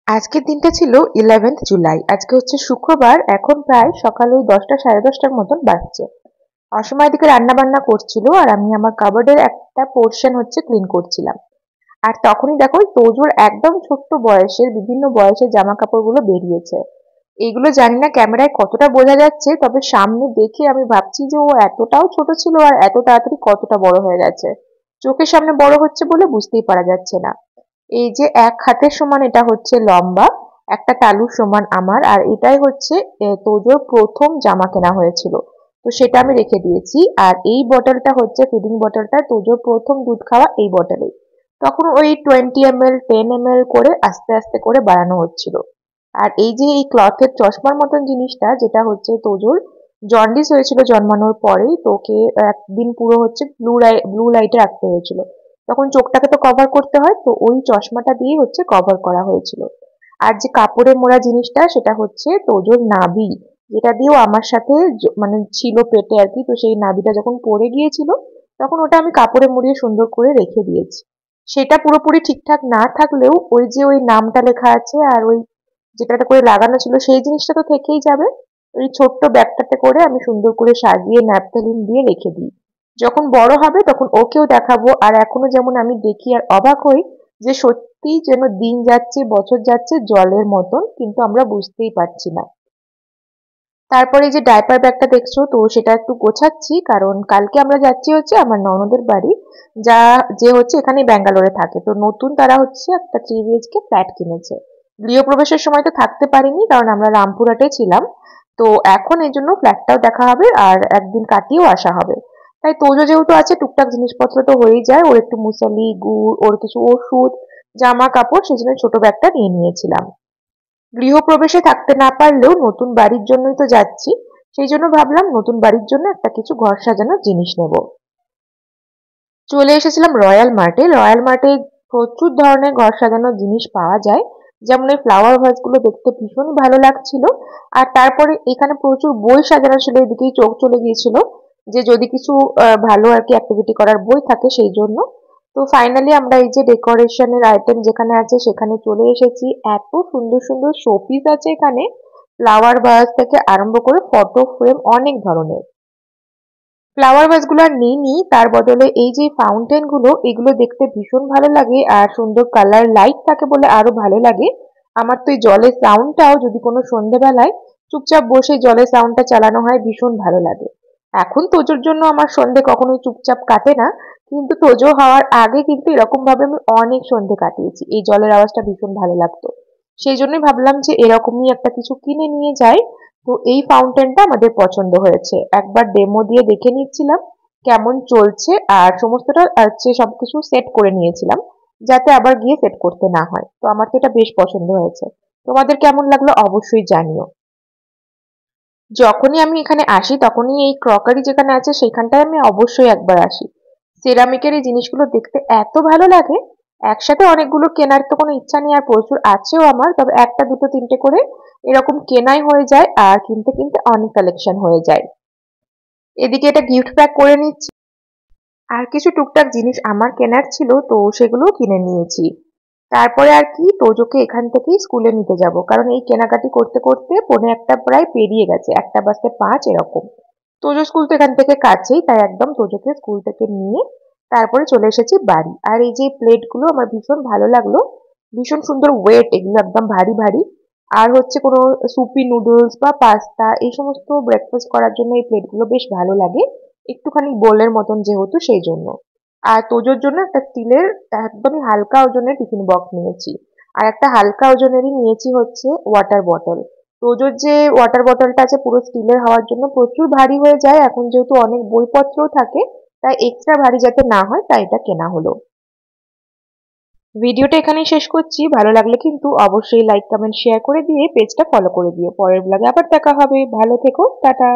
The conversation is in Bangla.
আজকের দিনটা ছিল 11th জুলাই। আজকে হচ্ছে শুক্রবার। এখন প্রায় সকাল ওই 10টা সাড়ে 10টার মতন বাজছে। অসময় এদিকে রান্না বান্না করছিল আর আমি আমার কাবার্ডের একটা পোর্শন হচ্ছে ক্লিন করছিলাম। আর তখনই দেখো ওই তোজোর একদম ছোট্ট বয়সের বিভিন্ন বয়সের জামা কাপড়গুলো বেরিয়েছে। এইগুলো জানি না ক্যামেরায় কতটা বোঝা যাচ্ছে, তবে সামনে দেখে আমি ভাবছি যে ও এতটাও ছোট ছিল আর এত তাড়াতাড়ি কতটা বড় হয়ে গেছে। চোখের সামনে বড় হচ্ছে বলে বুঝতেই পারা যাচ্ছে না। এই যে এক হাতের সমান এটা হচ্ছে লম্বা, একটা তালুর সমান আমার, আর এটাই হচ্ছে তোজোর প্রথম জামা কেনা হয়েছিল। তো সেটা আমি রেখে দিয়েছি। আর এই বটলটা হচ্ছে ফিডিং বটলটা, তোজোর প্রথম দুধ খাওয়া এই বটলে। তখন ওই 20 ml 10 ml করে আস্তে আস্তে করে বাড়ানো হচ্ছিল। আর এই যে এই ক্লথের চশমার মতন জিনিসটা, যেটা হচ্ছে তোজোর জন্ডিস হয়েছিল জন্মানোর পরেই, তোকে একদিন পুরো হচ্ছে ব্লু লাইটে রাখতে হয়েছিল। তখন চোখটাকে তো কভার করতে হয়, তো ওই চশমাটা দিয়ে হচ্ছে কভার করা হয়েছিল। আর যে কাপড়ে মোড়া জিনিসটা সেটা হচ্ছে তোজোর নাভি, যেটা দিয়েও আমার সাথে মানে ছিল পেটে আর কি। তো সেই নাভিটা যখন পড়ে গিয়েছিল তখন ওটা আমি কাপড়ে মুড়িয়ে সুন্দর করে রেখে দিয়েছি। সেটা পুরোপুরি ঠিকঠাক না থাকলেও ওই যে ওই নামটা লেখা আছে আর ওই যেটাতে করে লাগানো ছিল সেই জিনিসটা তো থেকেই যাবে। ওই ছোট্ট ব্যাগটাতে করে আমি সুন্দর করে সাজিয়ে ন্যাপথালিন দিয়ে রেখে দিই। যখন বড় হবে তখন ওকেও দেখাবো। আর এখনো যেমন আমি দেখি আর অবাক হই যে সত্যি যেন দিন যাচ্ছে বছর যাচ্ছে জলের মতন, কিন্তু আমরা বুঝতেই পারছি না। তারপরে এই যে ডাইপার ব্যাগটা দেখছো, তো সেটা একটু গোছাচ্ছি, কারণ কালকে আমরা যাচ্ছি হচ্ছে আমার ননদের বাড়ি, যা যে হচ্ছে এখানে ব্যাঙ্গালোরে থাকে। তো নতুন তারা হচ্ছে একটা 3 BHK ফ্ল্যাট কিনেছে। গৃহপ্রবেশের সময় তো থাকতে পারিনি, কারণ আমরা রামপুরহাটে ছিলাম। তো এখন এই জন্য ফ্ল্যাটটাও দেখা হবে আর একদিন কাটিয়েও আসা হবে। তাই তোজো যেহেতু আছে, টুকটাক জিনিসপত্র তো হয়েই যায়, ওর একটু মুসালি গুড়, ওর কিছু ওষুধ, জামা কাপড়, সেই জন্য ছোট ব্যাগটা নিয়ে নিয়েছিলাম। গৃহপ্রবেশে থাকতে না পারলেও নতুন বাড়ির জন্যই তো যাচ্ছি, সেই জন্য ভাবলাম নতুন বাড়ির জন্য একটা কিছু ঘর সাজানোর জিনিস নেব। চলে এসেছিলাম রয়্যাল মার্টে। রয়্যাল মার্টে প্রচুর ধরনের ঘর সাজানোর জিনিস পাওয়া যায়। যেমন এই ফ্লাওয়ার ভাসগুলো দেখতে ভীষণ ভালো লাগছিল। আর তারপরে এখানে প্রচুর বই সাজানো ছিল, এদিকেই চোখ চলে গিয়েছিল যে যদি কিছু ভালো আর কি অ্যাক্টিভিটি করার বই থাকে সেই জন্য। তো ফাইনালি আমরা এই যে ডেকোরেশনের আইটেম যেখানে আছে সেখানে চলে এসেছি। এত সুন্দর সুন্দর শোপিস আছে এখানে, ফ্লাওয়ার ভাস থেকে আরম্ভ করে ফটো ফ্রেম অনেক ধরনের। ফ্লাওয়ার ভাসগুলো আর নিইনি, তার বদলে এই যে ফাউন্টেন গুলো, এগুলো দেখতে ভীষণ ভালো লাগে আর সুন্দর কালার লাইট থাকে বলে আরো ভালো লাগে। আমার তো এই জলের সাউন্ডটাও যদি কোনো সন্ধেবেলায় চুপচাপ বসে জলের সাউন্ডটা চালানো হয় ভীষণ ভালো লাগে। এখন তোজোর জন্য আমার সন্ধে কখনোই চুপচাপ কাটে না, কিন্তু তোজো হওয়ার আগে কিন্তু এরকম ভাবে আমি অনেক সন্ধে কাটিয়েছি, এই জলের আওয়াজটা ভীষণ ভালো লাগতো। সেই জন্যই ভাবলাম যে এরকমই একটা কিছু কিনে নিয়ে যাই। তো এই ফাউন্টেনটা আমাদের পছন্দ হয়েছে, একবার ডেমো দিয়ে দেখে নিচ্ছিলাম কেমন চলছে, আর সমস্তটা হচ্ছে সবকিছু সেট করে নিয়েছিলাম যাতে আবার গিয়ে সেট করতে না হয়। তো আমার তো এটা বেশ পছন্দ হয়েছে। তোমাদের কেমন লাগলো অবশ্যই জানিও। যখনই আমি এখানে আসি তখনই এই ক্রকারি যেখানে আছে সেখানটায় আমি অবশ্যই একবার আসি। সেরামিকের এই জিনিসগুলো দেখতে এত ভালো লাগে। একসাথে অনেকগুলো কেনার তো কোনো ইচ্ছা নেই, আর প্রচুর আছেও আমার, তবে একটা দুটো তিনটে করে এরকম কেনাই হয়ে যায় আর কিনতে কিনতে অনেক কালেকশন হয়ে যায়। এদিকে এটা গিফট প্যাক করে নিচ্ছি। আর কিছু টুকটাক জিনিস আমার কেনার ছিল, তো সেগুলোও কিনে নিয়েছি। তারপরে আর কি তোজোকে এখান থেকেই স্কুলে নিতে যাব, কারণ এই কেনাকাটি করতে করতে পৌনে একটা প্রায় পেরিয়ে গেছে, 1:05 এরকম। তোজো স্কুল তো এখান থেকে কাছেই, তাই একদম তোজোকে স্কুল থেকে নিয়ে তারপরে চলে এসেছি বাড়ি। আর এই যে প্লেটগুলো আমার ভীষণ ভালো লাগলো, ভীষণ সুন্দর ওয়েট, এগুলো একদম ভারী ভারী। আর হচ্ছে কোনো সুপি নুডলস বা পাস্তা এই সমস্ত ব্রেকফাস্ট করার জন্য এই প্লেটগুলো বেশ ভালো লাগে, একটুখানি বোলের মতন যেহেতু সেই জন্য। আর তোজোর জন্য একটা স্টিলের একদমই হালকা ওজনের টিফিন বক্স নিয়েছি। আর একটা হালকা ওজনেরই নিয়েছি হচ্ছে ওয়াটার বটল। তোজোর যে ওয়াটার বটলটা আছে পুরো স্টিলের হওয়ার জন্য প্রচুর ভারী হয়ে যায়, এখন যেহেতু অনেক বইপত্রও থাকে, তাই এক্সট্রা ভারী যাতে না হয় তাই এটা কেনা হলো। ভিডিওটা এখানেই শেষ করছি। ভালো লাগলে কিন্তু অবশ্যই লাইক কমেন্ট শেয়ার করে দিয়ে পেজটা ফলো করে দিও। পরের ব্লগে আবার দেখা হবে। ভালো থেকো, টাটা।